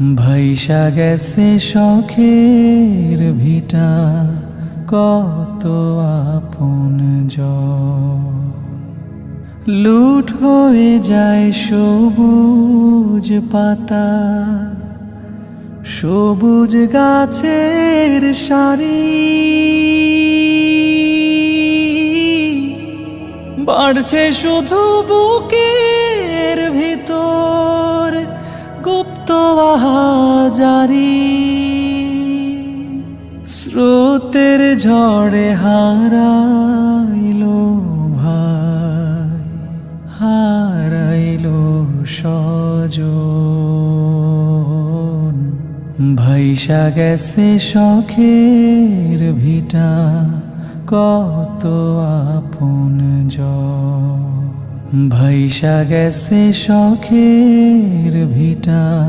ভাইসা গেছে শখের ভিটা, কত আপনজন। লুট হয়ে যায় সবুজ পাতা, সবুজ গাছের সারি। বাড়ছে শুধু বুকের ভিতর গুপ্ত আহাজারি। স্রোতের ঝড়ে হারাইলো ভাই, হারাইলো স্বজন। ভাইসা গেছে শখের ভিটা, কত আপনজন। ভাইসা গেছে শখের ভিটা।